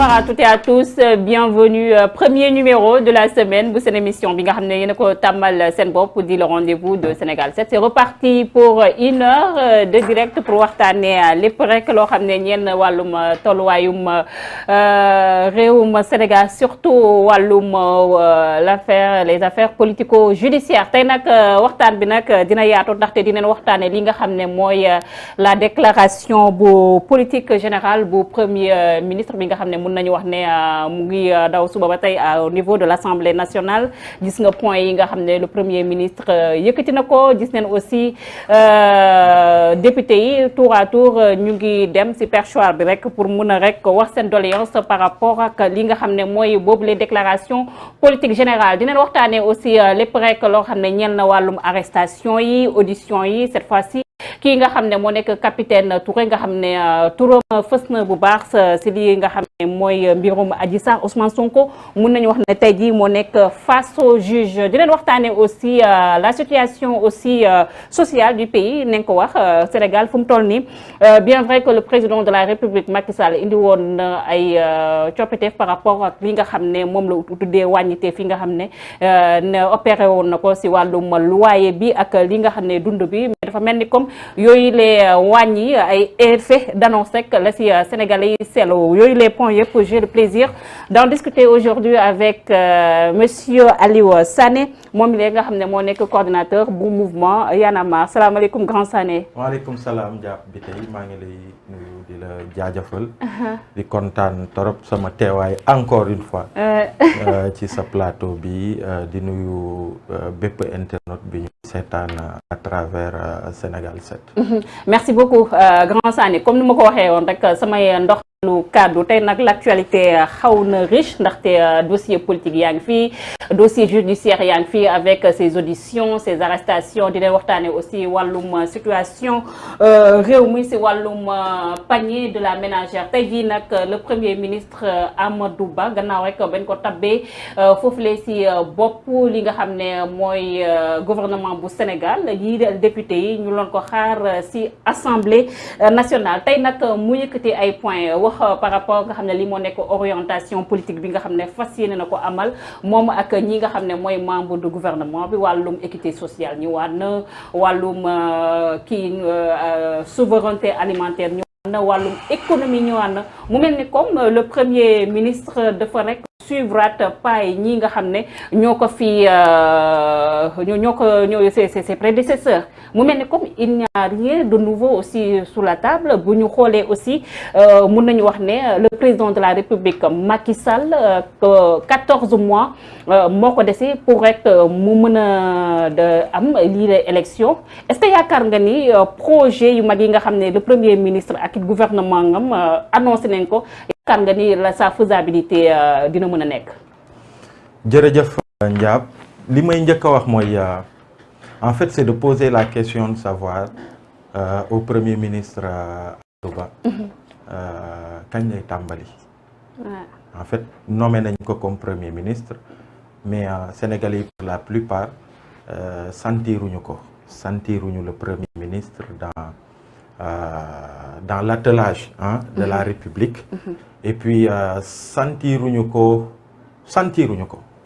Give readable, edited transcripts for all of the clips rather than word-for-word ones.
bonsoir à toutes et à tous, bienvenue premier numéro de la semaine bu seen émission bi nga xam ne yéen a ko tàmmal seen bopp di le rendez-vous de Sénégal 7. C'est reparti pour une heure de direct pour waxtaanee lépp rek loo xam ne ñenn wàllum tolluwaayum réewum Sénégal, surtout wàllum les affaires politico-judiciaires. Tey nag waxtaan bi nag dina yaatu ndaxte dinañ waxtaanee li nga xam ne mooy la déclaration bu politique générale bu premier ministre bi nga xam ne mën nañu wax ne mu ngi daw suba ba tey au niveau de l'Assemblée nationale. Gis nga point yi nga xam ne le premier ministre yëkkati na ko, gis nañ aussi député yi tour à tour ñu ngi dem ci perchoir bi rek pour mën a rek wax seen doléance par rapport ak li nga xam ne mooy boobu les déclarations politique générale. Dinañ waxtaanee aussi lépp rek loo xam ne ñeel na wàllum arrestation yi, audition yi cette fois-ci. Kii nga xam ne moo nekk capitaine Touré nga xam ne turam fës na bu baax si lii nga xam ne mooy mbirum Adji Sarr, Ousmane Sonko mun nañu wax ne tey jii moo nekk face au juge. Dinañ waxtaanee aussi la situation aussi sociale du pays. Nañ ko wax Sénégal fu mu toll nii bien vrai que le président de la République Macky Sall indi woon ay coppiteef par rapport ak li nga xam ne moom la tuddee wàññite fi nga xam ne opéré woon na ko si wàllum loyer bi ak li nga xam ne dund bi, mais dafa mel ni comme yooyu les wàññi ay effet d'annonce rek la si Sénégalais yi seetlu. Yooyu les points yëpp j'ai le plaisir d'en discuter aujourd'hui avec monsieur Aliou Sané, moom la nga xam ne moo nekk coordinateur bu mouvement Y'en a marre. Salaamaaleykum grand Sané. waaleykum salaam Diap bi tey maa ngi lay nuyu di la jaajëfal. di kontaan torop sama teewaay encore une fois. ci sa plateau bi di nuyu bépp internaute bi ñu seetaan à travers Sénégal 7. Merci beaucoup grand Sané. Comme ni ma ko waxee woon rek samay ndox lu kaddu tey nag l'actualité xaw na riche ndaxte dossier politique yaa ngi fii, dossier judiciaire yaa ngi fii avec ses auditions, ses arrestations. Dinañ waxtaane aussi wàllum situation réew mi si wàllum panier de la ménagère. Tey jii nag le premier ministre Amadou Ba gannaaw rek bañ ko tabbee foofule si bopp li nga xam ne mooy gouvernement bu Sénégal, yi député yi ñu loon ko xaar si assemblée nationale. Tey nag mu yëkkati ay points wax par rapport nga xam ne li moo nekk orientation politique bi nga xam ne fas yéene na ko amal moom ak ñi nga xam ne mooy membre du gouvernement bi. Wàllum équité sociale ñëwaat na, wàllum souveraineté alimentaire ñëwaat na, wàllum économie ñëwaat na. mu mel ni comme le premier ministre dafa rek suivrat pas yi ñi nga xam ne ñoo ko fi ses prédécesseurs. mu mel ni comme il n'y a rien de nouveau aussi sur la table. bu ñu xoolee aussi mun nañu wax ne le président de la République Macky Sall 14 mois moo ko dese pour rek mu mën a am lii la élection. Est-ce que yaakaar nga ni projet yu mag yi nga xam ne le premier ministre ak gouvernement ngam annoncé nañ ko, yaakaar nga ni la sa faisabilité dina mën a nekk? jërëjëf Ndiab, li may njëkk a wax mooy en fait c'est de poser la question de savoir au premier ministre Amadou Ba kañ lay tàmbali. En fait nommé nañ ko comme premier ministre, mais Sénégalais yi pour la plupart sentiruñu le premier ministre dans l'attelage de la République. Et puis sentiruñu ko,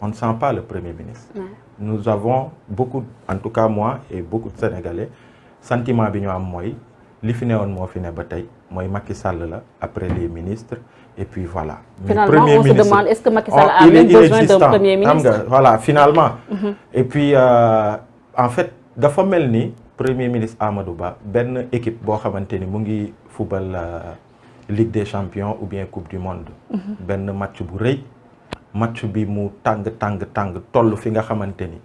on ne sent pas le premier ministre. Nous avons beaucoup, en tout cas moi et beaucoup de Sénégalais, sentiment bi ñu am mooy li fi newoon moo fi ne ba tey mooy Macky Sall la après les ministres, et puis voilà. Mais finalement premier on ministre, se demande est-ce que Macky Sall a même besoin d'un premier ministre? Voilà, finalement. Et puis en fait dafa mel ni premier ministre Amadou Ba benn équipe boo xamante ni mu ngi football Ligue des champions ou bien Coupe du monde. benn match bu rëy. match bi mu tàng toll fi nga xamante ni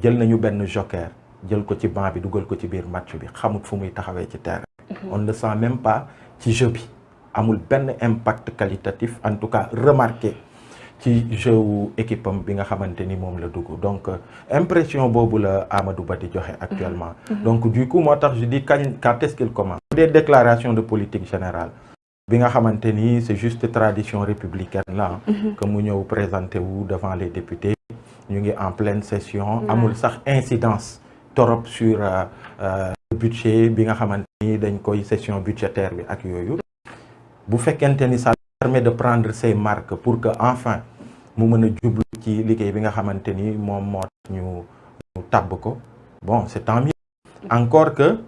jël nañu benn joker jël ko ci banc bi dugal ko ci biir match bi, xamut fu muy taxawee ci terrain. On ne le sent même pas ci jeu bi, amul benn impact qualitatif en tout cas remarqué ci jeu wu équipe am bi nga xamante ni moom la dugg. Donc impression boobu la Amadou Ba di joxe actuellement. Donc du coup moo tax je dis quand est-ce qu'il commence. Des déclarations de politique générale bi nga xamante ni c'est juste tradition républicaine là, que mu ñëw présenter wu devant les députés, ñu ngi en pleine session, amul sax incidence torop sur budget bi nga xamante ni dañ koy session budgétaire bi ak yooyu. Bu fekkente ni ça permet de prendre ses marques pour que enfin mu mën a jublu ci liggéey bi nga xamante ni moom moo tax ñu tabb ko bon c'est tant mieux. Encore que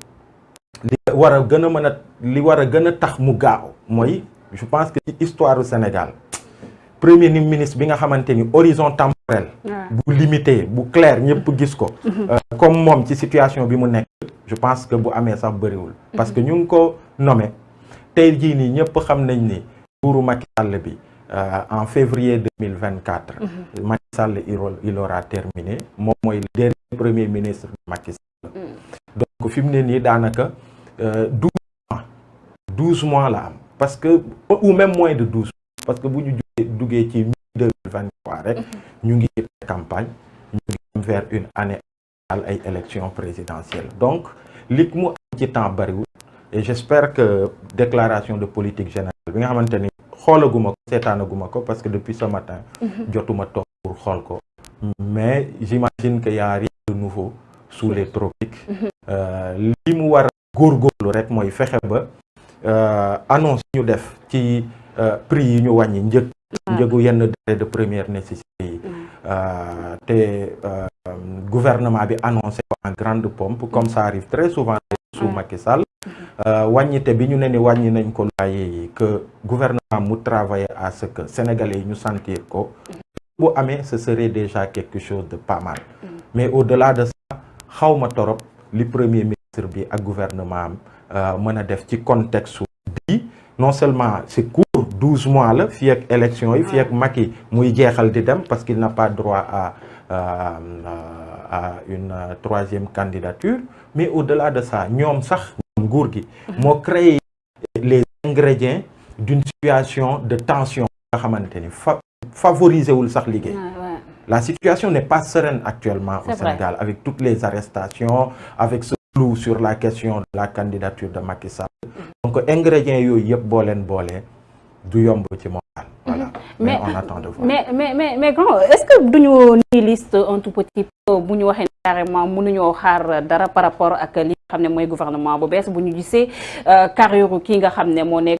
li war a gën a mën a li war a gën a tax mu gaaw mooy je pense que ci histoire du Sénégal premier ministre bi nga xamante ni horizon temporel bu limité bu clair ñëpp gis ko comme moom ci situation bi mu nekk je pense que bu amee sax bëriwul parce que ñu ngi ko nommé tey jii nii ñëpp xam nañ ni nguuru Macky Sall bi en février 2024 Macky Sall il aura terminé moom mooy le dernier premier ministre de Macky Sall donc fi mu ne nii daanaka 12 mois la am parce que ou même moins de 12 parce que bu ñu duggee ci mi-2023 rek ñu ngi ci campagne ñu ngi vers une année ay élection présidentielle donc li mu am ci temps bariwul et j'espère que déclaration de politique générale bi nga xamante ni xoolaguma ko seetaanaguma ko parce que depuis ce matin jotuma toog pour xool ko mais j'imagine que y a rien de nouveau sous les tropiques li mu war a góorgóorlu rek mooy fexe ba annonce ñu def ci prix yi ñu wàññi njëgu yenn denrées de première nécessité yi te gouvernement bi annoncé ko en grande pompe comme ça arrive très souvent sous Macky Sall wàññite bi ñu ne ni wàññi nañ ko loyer yi que gouvernement mu travailler à ce que sénégalais yi ñu sentir ko bu amee ce serait déjà quelque chose de pas mal mais au-delà de ça xawma torop li premier ministre bi ak gouvernement am mën a def ci contexte bi non seulement c'est court 12 mois la fii ak élection yi fii ak Macky muy jeexal di dem parce qu'il n'a pas droit à une troisième candidature mais au-delà de ça ñoom sax nguur gi moo créé les ingrédients d'une situation de tension nga xamante ni favoriser wul sax liggéey la situation n'est pas sereine actuellement au Sénégal avec toutes les arrestations avec ce flou sur la question de la candidature de Macky Sall donc ingrédients yooyu yëpp boo leen boolee du yomb ci moom voilà mais on attend de voir mais grand est-ce que duñu nihiliste un tout petit peu bu ñu waxee carrément mënuñoo xaar dara par rapport ak li nga xam ne mooy gouvernement bu bees bu ñu gisee carrière kii nga xam ne moo nekk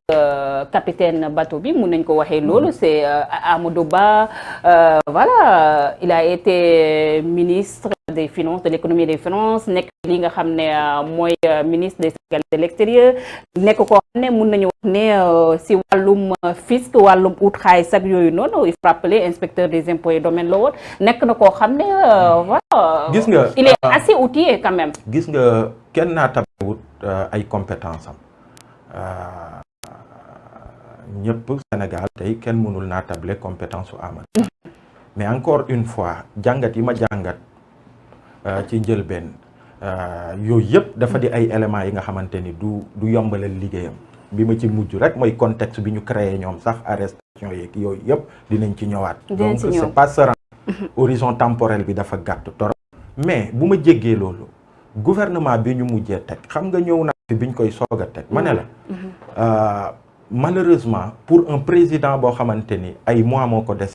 capitaine bateau bi mun nañ ko waxee loolu c'est Amadou Ba voilà il a été ministre des finances de l'économie et des finances nekk li nga xam ne mooy ministre des Sénégalais de l'extérieur nekk koo xam ne mun nañu wax ne si wàllum fisc wàllum ut xaalis ak yooyu noonu il faut rappeler inspecteur des impôts et domaines la woon nekk na koo xam ne voilà gis nga il est assez outillé quand même gis nga kenn naa tabewut ay compétence am ñëpp Sénégal tey kenn mënul naa table compétence su Amadou mais encore une fois jàngat yi ma jàngat ci njëlbeen yooyu yëpp dafa di ay éléments yi nga xamante ni du yombalal liggéeyam bi ma ci mujj rek mooy contexte bi ñu créé ñoom sax arrestation yeeg yooyu yëpp dinañ ci ñëwaat donc c'est pas serein horizon temporel bi dafa gàtt torop mais bu ma jéggee loolu gouvernement bi ñu mujjee teg xam nga ñëw na fi biñ koy soog a teg ma ne la malheureusement pour un président boo xamante ni ay mois moo ko des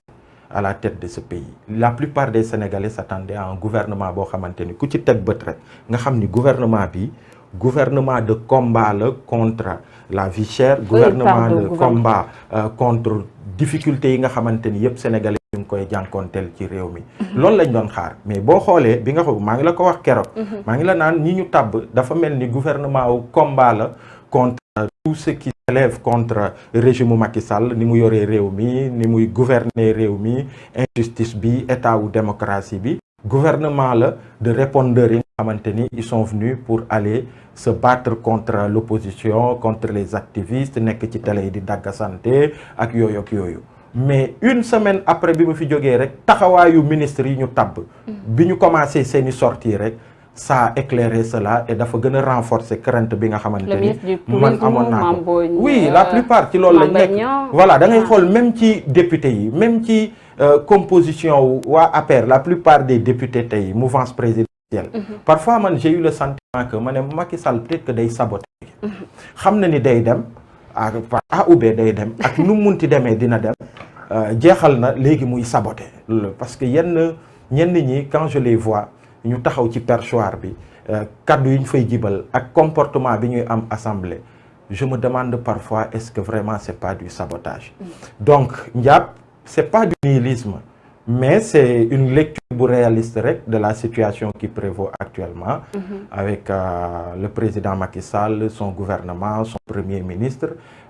à la tête de ce pays la plupart des Sénégalais s'attendaient à un gouvernement boo xamante ni ku ci teg bët rek nga xam ni gouvernement bi gouvernement de combat la contre la vie chère gouvernement de combat contre difficultés yi nga xamante ni yëpp Sénégalais ñu ngi koy jànkoonteel ci réew mi loolu lañ doon xaar mais boo xoolee bi nga xam maa ngi la ko wax keroog maa ngi la naan ñi ñu tabb dafa mel ni gouvernement wu combat la contre tout ce qui s'élève contre régime Macky Sall ni mu yoree réew mi ni muy gouverner réew mi injustice bi état wu démocratie bi gouvernement la de répondeurs yi nga xamante ni ils sont venus pour aller se battre contre l'opposition contre les activistes nekk ci télé yi di daggasante ak yooyu ak yooyu mais une semaine après bi ma fi jógee rek taxawaayu ministre yi ñu tabb bi ñu commencé seeni sortie rek ça a éclairé cela et dafa gën a renforcer crainte bi nga xamante ni man amoon naa ko oui la plupart ci loolu lañ nekk voilà da ngay xool même ci député yi même ci composition wu waa APR la plupart des députés tey mouvance présidentielle parfois man j'ai eu le sentiment que ma ne Macky Sall peut-être que day saboter xam na ni day dem par A ou B day dem ak nu munti demee dina dem jeexal na léegi muy saboter parce que ñenn ñi quand je les vois ñu taxaw ci perchoir bi kaddu yi ñu fay jibal ak comportement bi ñuy am assemblée je me demande parfois est-ce que vraiment c'est pas du sabotage. Donc Ndiap, c'est pas du nihilisme, mais c'est une lecture réaliste de la situation qui prévaut actuellement avec le président Macky Sall, son gouvernement, son premier ministre.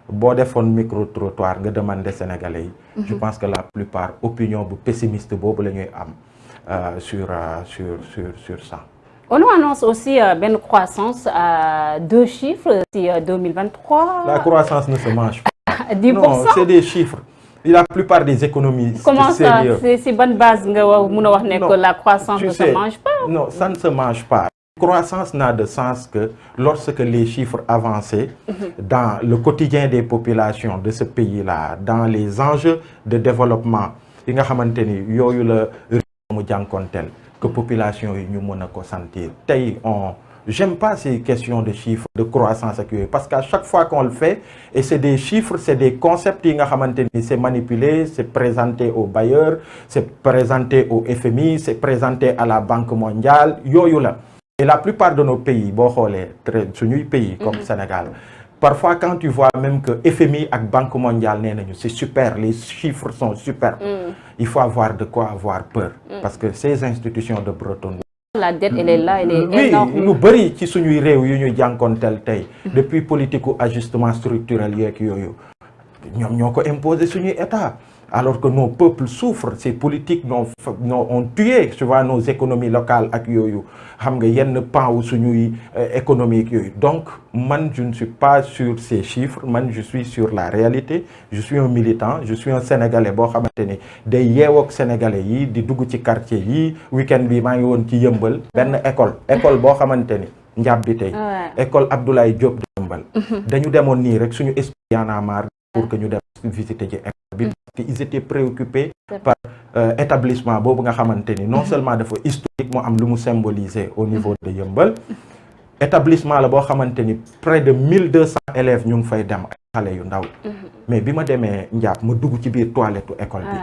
Boo defoon micro-trottoir nga demander Sénégalais yi. Je pense que la plupart opinion bu pessimiste boobu la ñuy am sur ça. On nous annonce aussi une croissance à 2 chiffres si 2023. La croissance ne se mange pas. 10%. Non, c'est des chiffres. La plupart des économies. Comment ça? C'est bonne base que la croissance ne se mange pas? Non, ça ne se mange pas. La croissance n'a de sens que lorsque les chiffres avancent dans le quotidien des populations de ce pays-là, dans les enjeux de développement, yi nga xamanteni yoyu la mu jankontel que population yi ñu mëna ko sentir. Tay j'aime pas ces questions de chiffres, de croissance parce qu'à chaque fois qu'on le fait, et c'est des chiffres, c'est des concepts qui c'est manipulé, c'est présenté aux bailleurs, c'est présenté au FMI, c'est présenté à la Banque mondiale, et la plupart de nos pays, pays comme Sénégal, parfois quand tu vois même que FMI et Banque mondiale, c'est super, les chiffres sont super, il faut avoir de quoi avoir peur, parce que ces institutions de Bretton Woods, la dette, elle est là, elle est énorme. Oui, nous bari ci suñuy réew yu ñu jankontel tay depuis politique ajustement structurel yeeg yooyu ñom ñoko imposer suñuy état alors que nos peuples souffrent, ces politiques ont tué, tu vois, nos économies locales ak yoyu xam nga yenn pan wu suñuy économique yoyu. Donc man je ne suis pas sur ces chiffres, man je suis sur la réalité. Je suis un militant, je suis un Sénégalais bo xamanteni day yeewok Sénégalais yi di dugg ci quartier yi week-end bi ma ngi won ci Yeumbeul ben école bo xamanteni Ndiab bi tay école Abdoulaye Diop de Yeumbeul dañu demoon ni rek suñu Y'en a marre pour que ñu dem visiter ci école bi. Ils étaient préoccupés par établissement bobu nga xamanteni non seulement dafa historique mo am lu mu symboliser au niveau de Yeumbeul, établissement la bo xamanteni près de 1200 élèves ñu ngi fay dem ay xalé yu ndaw. Mais bima démé Ndiap ma dugg ci biir toilette école bi.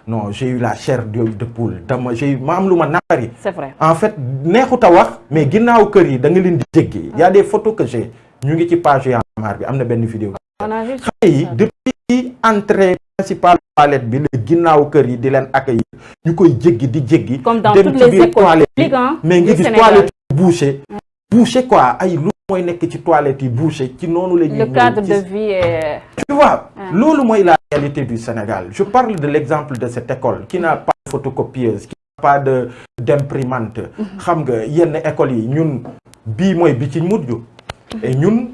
Non, j'ai eu la chair de poule. J'ai eu ma am luma nakari. C'est vrai. En fait, neexut a wax mais ginnaw kër yi da nga leen di jéggi. Il y a des photos que j'ai ñu ngi ci page Y'en a marre bi amna benn vidéo. On a vu xalé yi depuis entrée principale toilette bi le ginnaw kër yi di leen accueillir ñukoy jéggi di jéggi. Comme dans toutes les écoles publiques, hein, mais ngi gis toilette bouché quoi ay lu moy nek ci toilette yi bouché ci nonu la ñuy. Le cadre de vie est... Tu vois, lolu moy la réalité du Sénégal. Je parle de l'exemple de cette école qui n'a pas de photocopieuse, qui n'a pas d'imprimante. Xam nga yenn école yi ñun bi moy bi ci mujju. Et ñun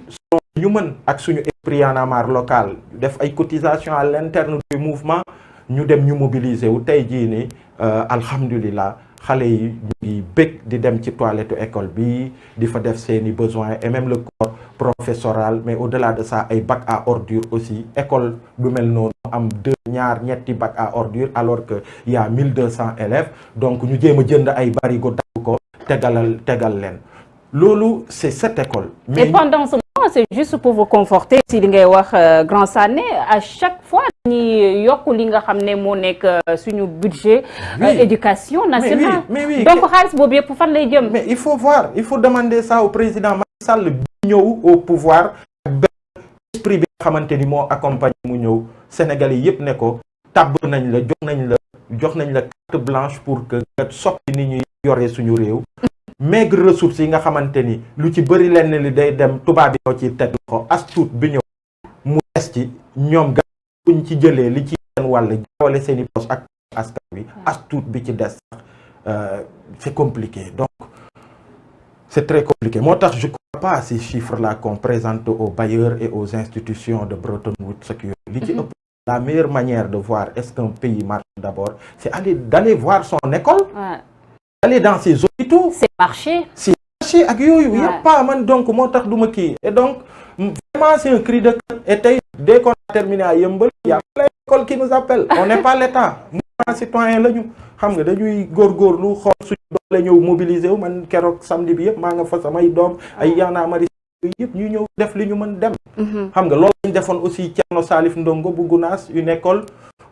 ñu mën ak suñu esprit Y'en a marre local def ay cotisations à l'interne du mouvement ñu dem ñu mobiliser wu tay ji ni alhamdoulillah xalé yi ñu ngi bëgg di dem ci toilette école bi di fa def seeni besoins et même le corps professoral, mais au-delà de ça ay bac à ordures aussi école bu mel non am ñetti bac à ordures alors que il y a 1200 élèves donc ñu jéem jënd ay barigo dagg ko tegal leen lolu c'est cette école. Mais pendant ce moment, c'est juste pour vous conforter si li ngay wax Grand Sané à chaque fois ni yokk li nga xamné mo nek suñu budget éducation nationale. Mais oui. Donc xaalis bobu yëpp fan lay jëm. Mais il faut voir, il faut demander ça au président Macky Sall bi ñëw au pouvoir ak benn esprit bi nga xamanteni mo accompagner mu ñëw Sénégalais yëpp ne ko tabb nañ la jox nañ la carte blanche pour que nga soppi ni ñuy yoré suñu réew. Maigre ressources yi nga xamanteni lu ci bëri lenn li day dem tubaab bi ñoo ci teg loxo as tuut bi ñëw mu des ci ñoom ga buñ ci jëlee li ci seen wàll jawale seen i poste ak askan wi as tuut bi ci des c'est compliqué donc c'est très compliqué. Moi je crois pas à ces chiffres là qu'on présente aux bailleurs et aux institutions de Bretton Woods. La meilleure manière de voir est-ce qu'un pays marche d'abord, c'est d'aller voir son école. Aller dans ses hôpitaux. C'est marché. C'est marché avec eux. Il n'y a pas donc et donc vraiment c'est un cri de cœur. Et dès qu'on a terminé à Yeumbeul, il y a plein d'écoles qui nous appellent. On n'est pas l'État. Nous sommes citoyens là ñu xam nga dañuy góorgóorlu xool suñu doole ñëw mobiliser wu man keroog samedi bi yëpp maa nga fa samay doom ay Y'en a marre yëpp ñu ñëw def li ñu mën dem. xam nga loolu lañ defoon aussi Thierno Salif Ndongo bu Gounass une école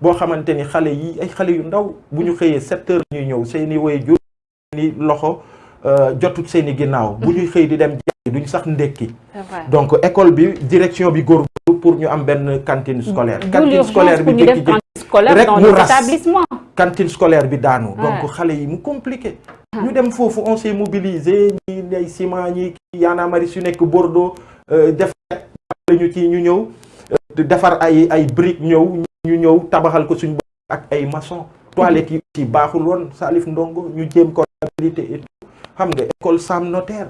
boo xamante ni xale yi ay xale yu ndaw bu ñu xëyee 7 heures ñuy ñëw seeni waajur ni loxo jotut seeni ginnaaw. bu ñuy xëy di dem jàngi duñ sax ndekki. donc école bi direction bi góorgóorlu pour ñu am benn cantine scolaire. cantine scolaire bi jékki-jékki rek mu ras cantine scolaire bi daanu. donc xale yi mu compliqué. ñu dem foofu on s'est mobilisé ñi ay ciment ñi Y'en a marre yu nekk Bordeaux def ñu ci ñu ñëw defar ay briques ñu ñëw tabaxal ko suñ bopp ak ay maçon. toilettes yi aussi baaxul woon Salif Ndongo ñu jéem ko réhabilité et tout xam nga école Sam Notaire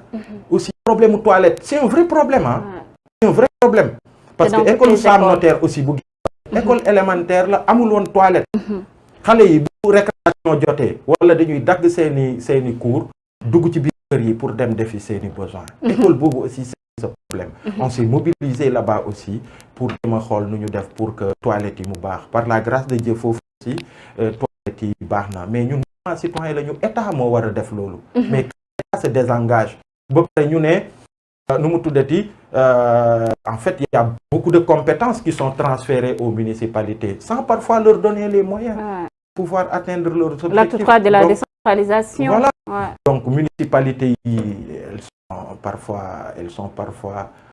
aussi problème mu toilette c'est un vrai problème c'est un vrai problème parce que école Sam Notaire aussi bu école élémentaire la amul woon toilette xale yi bu récréation jotee wala dañuy dagg seeni cours dugg ci biir kër yi pour dem defi seeni besoin école boobu aussi c'est ce problème on s'est mobilisé là-bas aussi pour dema xool nu ñu def pour que toilettes yi mu baax par la grâce de Dieu foofu aussi toilettes yi baax na mais ñun citoyen la ñu état moo war a def loolu mais état se désengage ba pare ñu ne nu mu tuddati en fait il y a beaucoup de compétences qui sont transférées aux municipalités sans parfois leur donner les moyens pour pouvoir atteindre leurs objectifs. L'acte 3 de la décentralisation. Voilà. Donc municipalités elles sont parfois